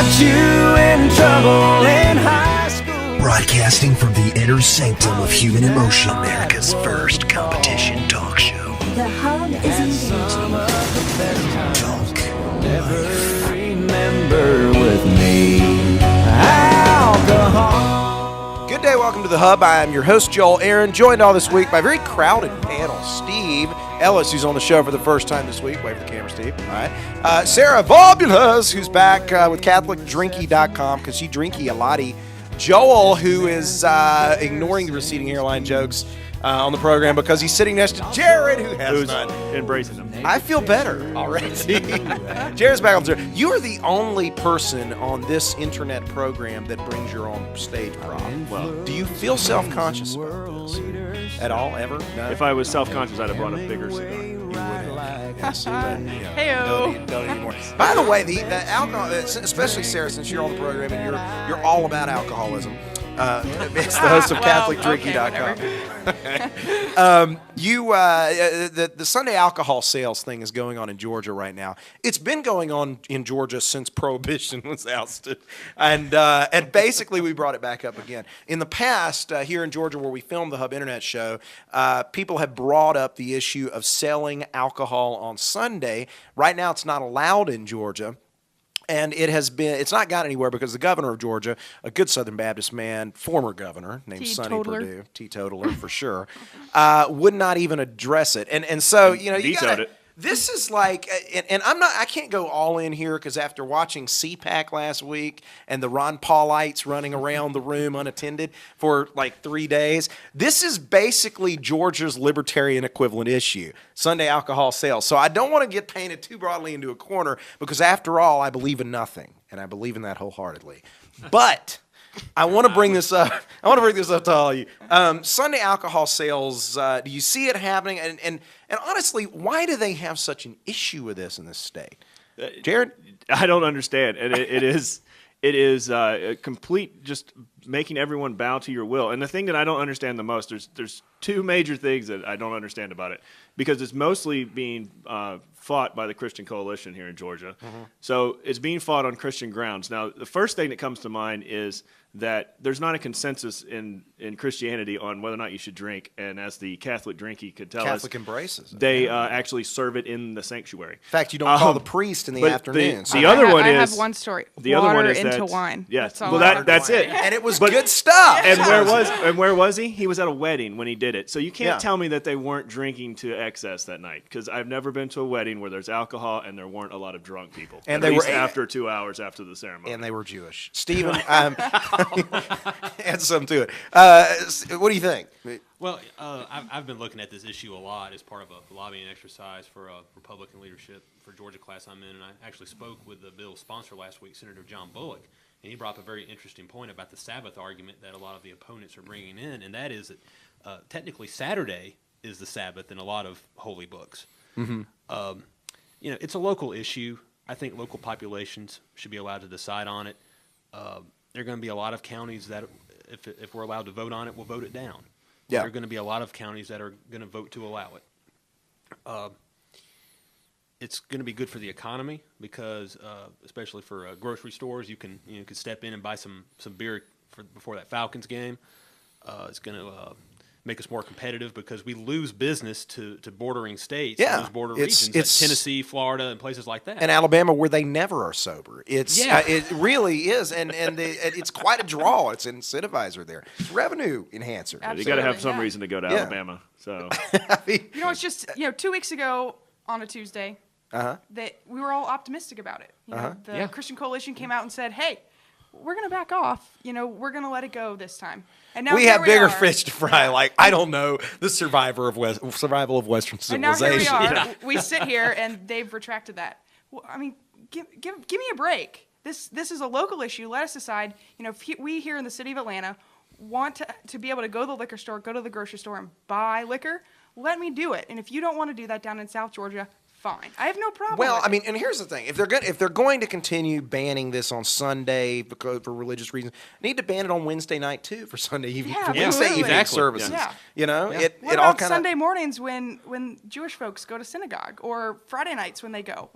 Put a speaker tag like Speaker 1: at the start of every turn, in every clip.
Speaker 1: got you in trouble in high school.
Speaker 2: Broadcasting from the inner sanctum of human emotion, America's first competition talk show.
Speaker 3: The Hub is engaging.
Speaker 2: Talk.
Speaker 1: Never remember with me. Alcohol.
Speaker 4: Good day, welcome to The Hub. I am your host, Joel Aaron, joined all this week by a very crowded panel. Steve Ellis, who's on the show for the first time this week. Wave for the camera, Steve. All right. Sarah Volbulus, who's back with CatholicDrinky.com because she drinky a lottie. Joel, who is ignoring the receding hairline jokes on the program because he's sitting next to Jared, who's none.
Speaker 5: Embracing them.
Speaker 4: I feel better already. Jared's back on the show. You are the only person on this internet program that brings your own stage prop.
Speaker 5: Well,
Speaker 4: Do you feel self-conscious about this at all, ever? No?
Speaker 5: if I was self-conscious, I'd have brought a bigger cigar.
Speaker 4: You would have. Yeah, see, but,
Speaker 6: Heyo.
Speaker 4: don't anymore. By the way, the alcohol, especially Sarah, since you're on the program and you're all about alcoholism. It's the host of CatholicDrinky.com. The Sunday alcohol sales thing is going on in Georgia right now. It's been going on in Georgia since Prohibition was ousted, and basically we brought it back up again. In the past, here in Georgia, where we filmed the Hub Internet Show, people have brought up the issue of selling alcohol on Sunday. Right now, it's not allowed in Georgia. And it's not got anywhere because the governor of Georgia, a good Southern Baptist man, former governor named Sonny Perdue, teetotaler for sure, would not even address it. And so, you
Speaker 5: Vetoed it.
Speaker 4: This is like, and I can't go all in here because after watching CPAC last week and the Ron Paulites running around the room unattended for like 3 days, this is basically Georgia's libertarian equivalent issue, Sunday alcohol sales. So I don't want to get painted too broadly into a corner because after all, I believe in nothing, and I believe in that wholeheartedly. But I want to bring this up. I want to bring this up to all of you. Sunday alcohol sales. Do you see it happening? And honestly, why do they have such an issue with this in this state? Jared,
Speaker 5: I don't understand, and it is a complete just making everyone bow to your will. And the thing that I don't understand the most, there's two major things that I don't understand about it, because it's mostly being fought by the Christian Coalition here in Georgia. Mm-hmm. So it's being fought on Christian grounds. Now, the first thing that comes to mind is that there's not a consensus in Christianity on whether or not you should drink, and as the Catholic Drinky could tell
Speaker 4: Catholic
Speaker 5: us,
Speaker 4: embraces it.
Speaker 5: They actually serve it in the sanctuary.
Speaker 4: In fact, you don't call the priest in the afternoon.
Speaker 5: The other one is...
Speaker 6: I have one story.
Speaker 5: The
Speaker 6: Water
Speaker 5: other one is
Speaker 6: into
Speaker 5: that,
Speaker 6: wine.
Speaker 5: Yes.
Speaker 6: That's
Speaker 5: Well, that's it.
Speaker 4: And it was good stuff.
Speaker 5: And where was he? He was at a wedding when he did it. So you can't
Speaker 4: Yeah.
Speaker 5: tell me that they weren't drinking to excess that night, because I've never been to a wedding where there's alcohol and there weren't a lot of drunk people.
Speaker 4: And
Speaker 5: at
Speaker 4: they
Speaker 5: least
Speaker 4: were
Speaker 5: after 2 hours after the ceremony.
Speaker 4: And they were Jewish. Stephen, add some to it. What do you think?
Speaker 7: Well, I've been looking at this issue a lot as part of a lobbying exercise for Republican leadership for Georgia class I'm in, and I actually spoke with the bill's sponsor last week, Senator John Bullock, and he brought up a very interesting point about the Sabbath argument that a lot of the opponents are bringing in, and that is that technically Saturday is the Sabbath in a lot of holy books. Mm-hmm. It's a local issue. I think local populations should be allowed to decide on it. There are going to be a lot of counties that, if we're allowed to vote on it, will vote it down.
Speaker 4: Yeah.
Speaker 7: There are going to be a lot of counties that are going to vote to allow it. It's going to be good for the economy because, especially for grocery stores, you can step in and buy some beer before that Falcons game. It's going to make us more competitive because we lose business to bordering states, those border regions, like Tennessee, Florida, and places like that.
Speaker 4: And Alabama, where they never are sober. It really is, and it's quite a draw. It's an incentivizer there. It's revenue enhancer.
Speaker 5: You got to have some reason to go to Alabama. So
Speaker 6: it's just 2 weeks ago on a Tuesday that we were all optimistic about it. The Christian Coalition came out and said, "Hey, we're going to back off. We're going to let it go this time." And now
Speaker 4: we have bigger fish to fry. Like, I don't know, the survival of Western civilization.
Speaker 6: And now here we are. We sit here, and they've retracted that. Well, I mean, give me a break. This is a local issue. Let us decide. If we here in the city of Atlanta want to be able to go to the liquor store, go to the grocery store, and buy liquor, let me do it. And if you don't want to do that down in South Georgia, fine. I have no problem.
Speaker 4: Well,
Speaker 6: with it.
Speaker 4: And here's the thing: if they're going to continue banning this on Sunday for religious reasons, need to ban it on Wednesday night too for Sunday evening Wednesday evening services.
Speaker 6: Yeah.
Speaker 4: It
Speaker 6: what
Speaker 4: all
Speaker 6: about
Speaker 4: kind
Speaker 6: Sunday mornings when Jewish folks go to synagogue, or Friday nights when they go?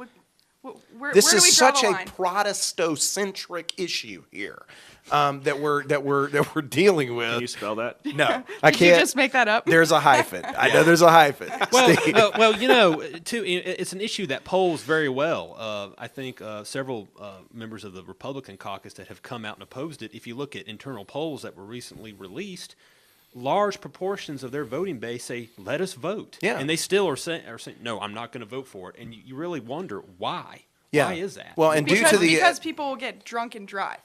Speaker 4: This
Speaker 6: where do
Speaker 4: is
Speaker 6: we draw
Speaker 4: such
Speaker 6: the
Speaker 4: a
Speaker 6: line?
Speaker 4: Protestocentric issue here that we're dealing with.
Speaker 5: Can you spell that?
Speaker 4: No, I
Speaker 6: Did
Speaker 4: can't.
Speaker 6: you just make that up?
Speaker 4: There's a hyphen. I know there's a hyphen.
Speaker 7: Well,
Speaker 4: Steve.
Speaker 7: too, it's an issue that polls very well. I think several members of the Republican caucus that have come out and opposed it, if you look at internal polls that were recently released, large proportions of their voting base say, let us vote.
Speaker 4: Yeah.
Speaker 7: And they still are saying no, I'm not going to vote for it. And you really wonder why.
Speaker 4: Yeah.
Speaker 7: Why is that?
Speaker 4: Well, and
Speaker 6: because people will get drunk and drive,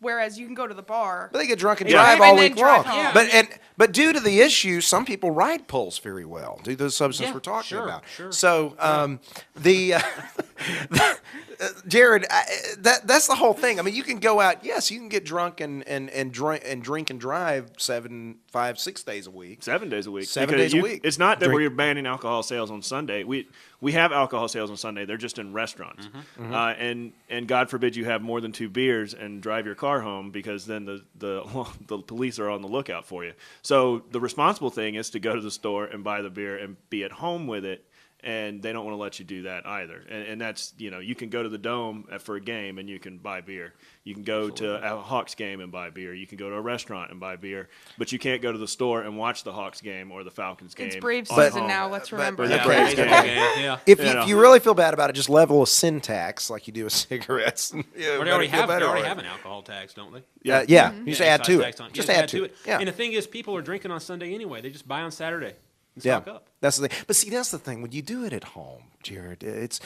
Speaker 6: whereas you can go to the bar.
Speaker 4: But they get drunk and
Speaker 6: Yeah.
Speaker 4: drive
Speaker 6: And
Speaker 4: all
Speaker 6: then
Speaker 4: week
Speaker 6: drive
Speaker 4: long.
Speaker 6: home.
Speaker 4: But due to the issue, some people ride polls very well due to the substance
Speaker 7: Yeah,
Speaker 4: we're talking
Speaker 7: sure,
Speaker 4: about.
Speaker 7: sure.
Speaker 4: So Jared, that's the whole thing. I mean, you can go out. Yes, you can get drunk and drink and drive 5, 6 days a week.
Speaker 5: 7 days a week.
Speaker 4: 7
Speaker 5: Because
Speaker 4: days a week.
Speaker 5: It's not that
Speaker 4: Drink.
Speaker 5: we're banning alcohol sales on Sunday. We have alcohol sales on Sunday. They're just in restaurants.
Speaker 4: Mm-hmm.
Speaker 5: And God forbid you have more than 2 beers and drive your car home, because then the police are on the lookout for you. So the responsible thing is to go to the store and buy the beer and be at home with it. And they don't want to let you do that either. And that's, you can go to the Dome for a game and you can buy beer. You can go to a Hawks game and buy beer. You can go to a restaurant and buy beer. But you can't go to the store and watch the Hawks game or the Falcons game.
Speaker 6: It's Braves
Speaker 5: on
Speaker 6: season
Speaker 5: home.
Speaker 6: now. Let's remember
Speaker 5: but-
Speaker 6: that.
Speaker 5: Yeah,
Speaker 7: Braves
Speaker 5: Braves
Speaker 7: game. Yeah.
Speaker 4: If you really feel bad about it, just level a sin tax like you do with cigarettes.
Speaker 7: Well, they already have an alcohol tax, don't they?
Speaker 4: Yeah,
Speaker 6: Mm-hmm.
Speaker 4: you just add to it.
Speaker 7: Just
Speaker 4: Just add to it. Yeah.
Speaker 7: And the thing is, people are drinking on Sunday anyway. They just buy on Saturday and
Speaker 4: Yeah,
Speaker 7: stock up.
Speaker 4: that's the thing. But see, that's the thing. When you do it at home, Jared, it's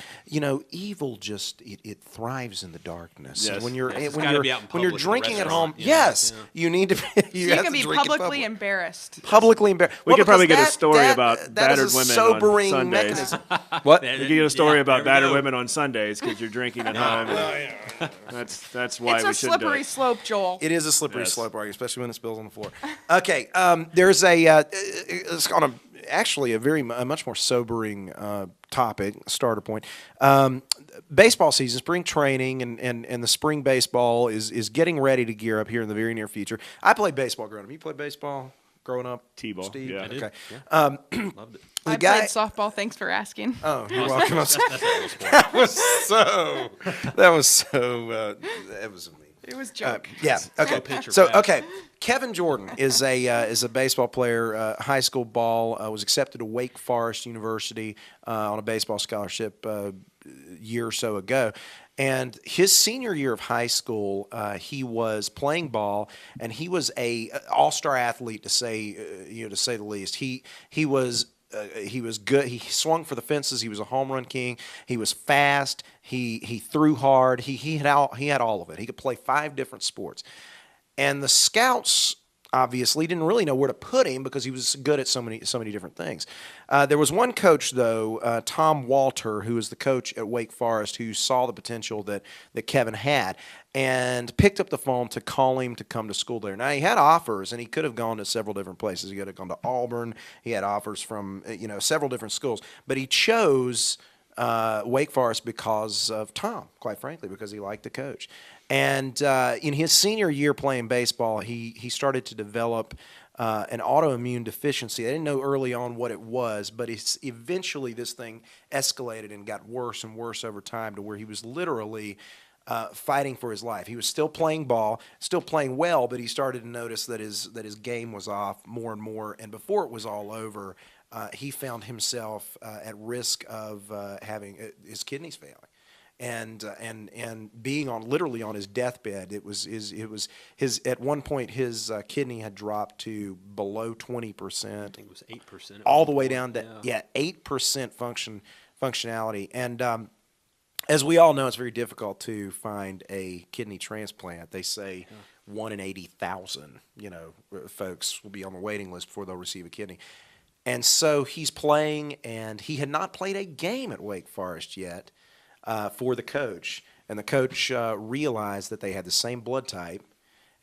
Speaker 4: evil just it thrives in the darkness.
Speaker 5: Yes.
Speaker 4: And when you're
Speaker 7: Yes, it's
Speaker 4: when
Speaker 7: gotta
Speaker 4: you're
Speaker 7: be out in
Speaker 4: when you're
Speaker 7: public in a
Speaker 4: drinking at home,
Speaker 7: restaurant, you know,
Speaker 4: yes,
Speaker 7: yeah.
Speaker 4: you need to. You
Speaker 6: You
Speaker 4: have
Speaker 6: can
Speaker 4: to
Speaker 6: be
Speaker 4: drink in
Speaker 6: publicly
Speaker 4: public.
Speaker 6: embarrassed.
Speaker 4: Publicly embarrassed.
Speaker 5: We could probably get a
Speaker 4: because
Speaker 5: story about
Speaker 4: that
Speaker 5: battered
Speaker 4: is a
Speaker 5: women on
Speaker 4: sobering
Speaker 5: Sundays.
Speaker 4: mechanism. What?
Speaker 5: We could get a story
Speaker 7: Yeah,
Speaker 5: about
Speaker 7: there we
Speaker 5: battered
Speaker 7: go.
Speaker 5: women on Sundays because you're drinking at home. That's why
Speaker 6: It's
Speaker 5: we
Speaker 6: a
Speaker 5: should do
Speaker 6: slippery
Speaker 5: it.
Speaker 6: slope, Joel.
Speaker 4: It is a slippery
Speaker 5: Yes.
Speaker 4: slope, especially when it spills on the floor. Okay, there's it's on a much more sobering topic, starter point. Baseball season, spring training, and the spring baseball is getting ready to gear up here in the very near future. I played baseball growing up. You played baseball growing up?
Speaker 5: T-ball,
Speaker 4: Steve?
Speaker 5: yeah. I
Speaker 7: did.
Speaker 4: Okay.
Speaker 7: Loved it.
Speaker 6: I played softball. Thanks for asking.
Speaker 4: Oh, you're welcome.
Speaker 7: That's a real sport.
Speaker 4: That was me.
Speaker 6: It was a joke.
Speaker 4: Yeah. Okay.
Speaker 7: pitch or
Speaker 4: So
Speaker 7: pass.
Speaker 4: okay, Kevin Jordan is a baseball player. High school ball, was accepted to Wake Forest University on a baseball scholarship a year or so ago. And his senior year of high school, he was playing ball, and he was a all-star athlete to say the least. He was good. He swung for the fences. He was a home run king. He was fast. He threw hard. He had all of it. He could play 5 different sports. And the scouts obviously didn't really know where to put him because he was good at so many different things. There was one coach though, Tom Walter, who was the coach at Wake Forest, who saw the potential that Kevin had and picked up the phone to call him to come to school there. Now he had offers, and he could have gone to several different places. He could have gone to Auburn. He had offers from several different schools, but he chose Wake Forest because of Tom, quite frankly, because he liked the coach. And in his senior year playing baseball, he started to develop an autoimmune deficiency. I didn't know early on what it was, but eventually this thing escalated and got worse and worse over time to where he was literally fighting for his life. He was still playing ball, still playing well, but he started to notice that his game was off more and more. And before it was all over, he found himself at risk of having his kidneys failing. And being literally on his deathbed, it was his at one point his kidney had dropped to below 20%.
Speaker 7: I think it was 8%.
Speaker 4: All the way down to 8% functionality. And as we all know, it's very difficult to find a kidney transplant. They say 1 in 80,000, folks will be on the waiting list before they'll receive a kidney. And so he's playing, and he had not played a game at Wake Forest yet. For the coach, and the coach realized that they had the same blood type,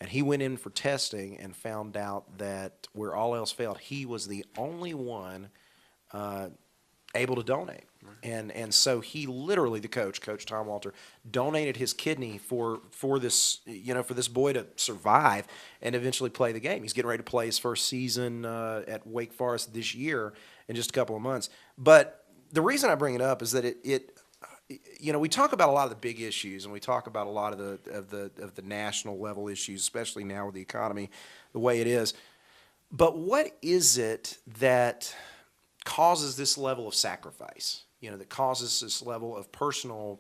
Speaker 4: and he went in for testing and found out that where all else failed, he was the only one able to donate. And so he literally, the Coach Tom Walter, donated his kidney for this for this boy to survive and eventually play the game. He's getting ready to play his first season at Wake Forest this year in just a couple of months. But the reason I bring it up is that we talk about a lot of the big issues, and we talk about a lot of the national level issues, especially now with the economy the way it is. But what is it that causes this level of sacrifice? That causes this level of personal,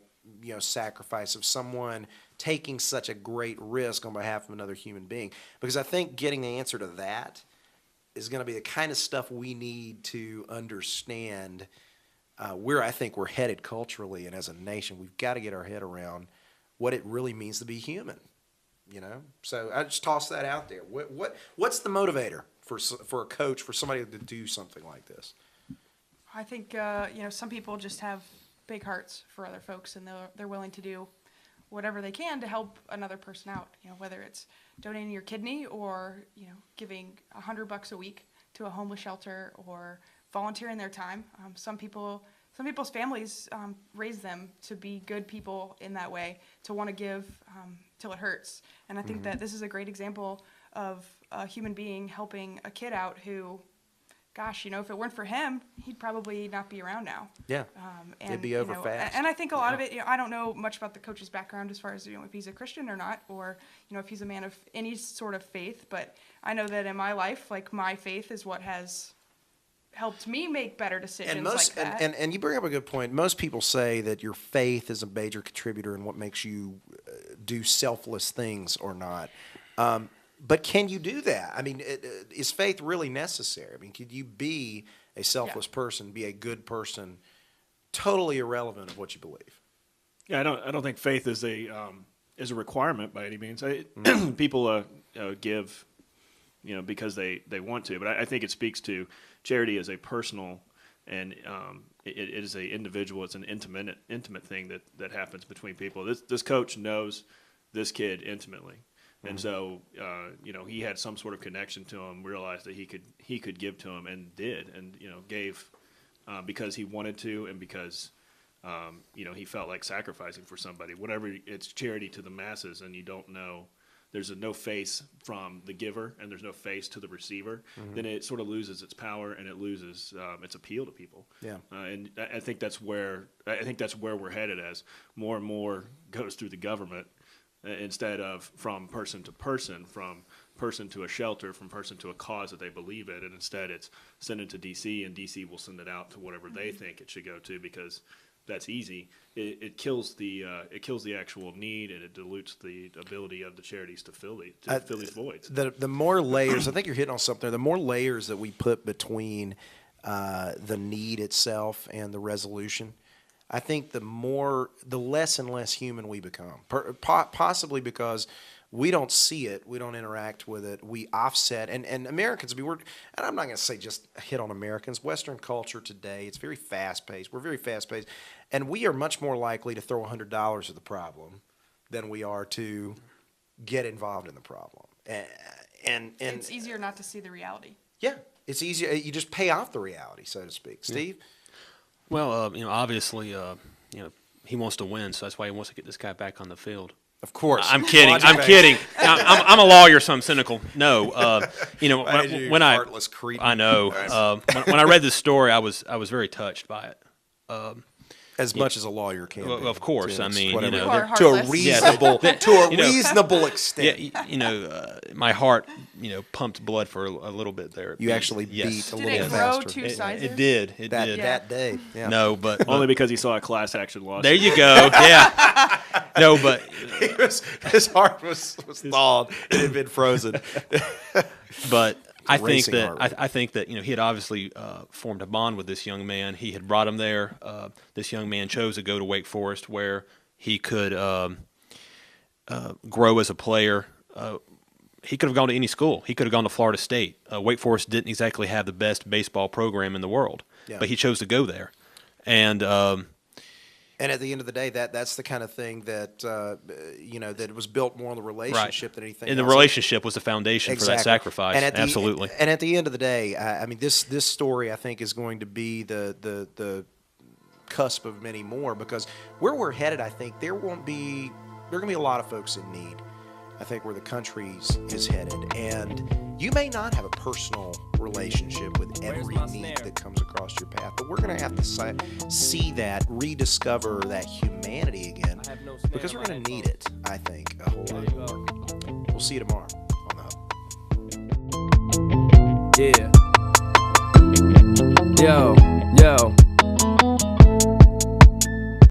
Speaker 4: sacrifice of someone taking such a great risk on behalf of another human being? Because I think getting the answer to that is going to be the kind of stuff we need to understand where I think we're headed culturally and as a nation. We've got to get our head around what it really means to be human. So I just toss that out there. What's the motivator for a coach, for somebody to do something like this?
Speaker 6: I think some people just have big hearts for other folks, and they're willing to do whatever they can to help another person out. Whether it's donating your kidney or giving $100 a week to a homeless shelter or volunteering their time. Some people's families raise them to be good people in that way, to want to give till it hurts. And I think that this is a great example of a human being helping a kid out who, gosh, if it weren't for him, he'd probably not be around now.
Speaker 4: Yeah, it'd be over fast.
Speaker 6: And I think a lot of it, I don't know much about the coach's background as far as if he's a Christian or not, or if he's a man of any sort of faith. But I know that in my life, my faith is what has helped me make better decisions like that.
Speaker 4: And you bring up a good point. Most people say that your faith is a major contributor in what makes you do selfless things or not. But can you do that? I mean, is faith really necessary? I mean, could you be a selfless person, be a good person, totally irrelevant of what you believe?
Speaker 5: Yeah, I don't think faith is a requirement by any means. People give, because they want to, but I think it speaks to charity as a personal, and it is a individual. It's an intimate thing that happens between people. This coach knows this kid intimately. And so, he had some sort of connection to him, realized that he could give to him, and did, and gave because he wanted to, and because he felt like sacrificing for somebody. Whatever, it's charity to the masses, and you don't know. There's no face from the giver, and there's no face to the receiver. Then it sort of loses its power, and it loses its appeal to people. Yeah, and I think that's where we're headed, as more and more goes through the government. Instead of from person to person, from person to a shelter, from person to a cause that they believe in, and instead it's sent it to D.C. and D.C. will send it out to whatever they think it should go to, because that's easy. It kills the actual need, and it dilutes the ability of the charities to fill these voids.
Speaker 4: The more layers, I think you're hitting on something. The more layers that we put between the need itself and the resolution, I think the less and less human we become, possibly because we don't see it, we don't interact with it, we offset, and Americans, and I'm not going to say just hit on Americans, Western culture today, it's very fast-paced, we're very fast-paced, and we are much more likely to throw $100 at the problem than we are to get involved in the problem. And
Speaker 6: it's easier not to see the reality.
Speaker 4: Yeah, it's easier, you just pay off the reality, so to speak. Steve?
Speaker 7: Well, obviously, he wants to win, so that's why he wants to get this guy back on the field.
Speaker 4: Of course.
Speaker 7: I'm kidding. I'm kidding. I'm a lawyer, so I'm cynical. No, when I
Speaker 4: heartless creep.
Speaker 7: I know. When I read this story, I was very touched by it.
Speaker 4: As much as a lawyer can.
Speaker 7: Well, of course. I mean,
Speaker 6: You are
Speaker 4: to a
Speaker 6: heartless.
Speaker 4: reasonable reasonable extent.
Speaker 7: Yeah, my heart, pumped blood for a little bit there.
Speaker 4: You actually
Speaker 7: Yes.
Speaker 4: beat a
Speaker 6: Did
Speaker 4: little
Speaker 6: it grow
Speaker 4: faster.
Speaker 6: two sizes?
Speaker 7: It did. It did.
Speaker 4: That day. Yeah.
Speaker 7: No, but
Speaker 5: Only because he saw a class action lawsuit.
Speaker 7: there you go. Yeah. No, but
Speaker 4: His heart was thawed. It had been frozen.
Speaker 7: But I think
Speaker 4: racing
Speaker 7: that
Speaker 4: heart rate.
Speaker 7: I think that he had obviously formed a bond with this young man. He had brought him there. This young man chose to go to Wake Forest, where he could grow as a player. He could have gone to any school. He could have gone to Florida State. Wake Forest didn't exactly have the best baseball program in the world, but he chose to go there. And
Speaker 4: at the end of the day, that's the kind of thing that that it was built more on the relationship than anything.
Speaker 7: And the
Speaker 4: else.
Speaker 7: relationship was the foundation for that sacrifice.
Speaker 4: And
Speaker 7: Absolutely.
Speaker 4: And at the end of the day, I mean, this story I think is going to be the cusp of many more, because where we're headed, I think there are going to be a lot of folks in need. I think, where the country is headed. And you may not have a personal relationship with every need that comes across your path, but we're going to have to see that, rediscover that humanity again, because we're going to need it, I think, a whole lot more. We'll see you tomorrow on The Hub.
Speaker 1: Yeah. Yo.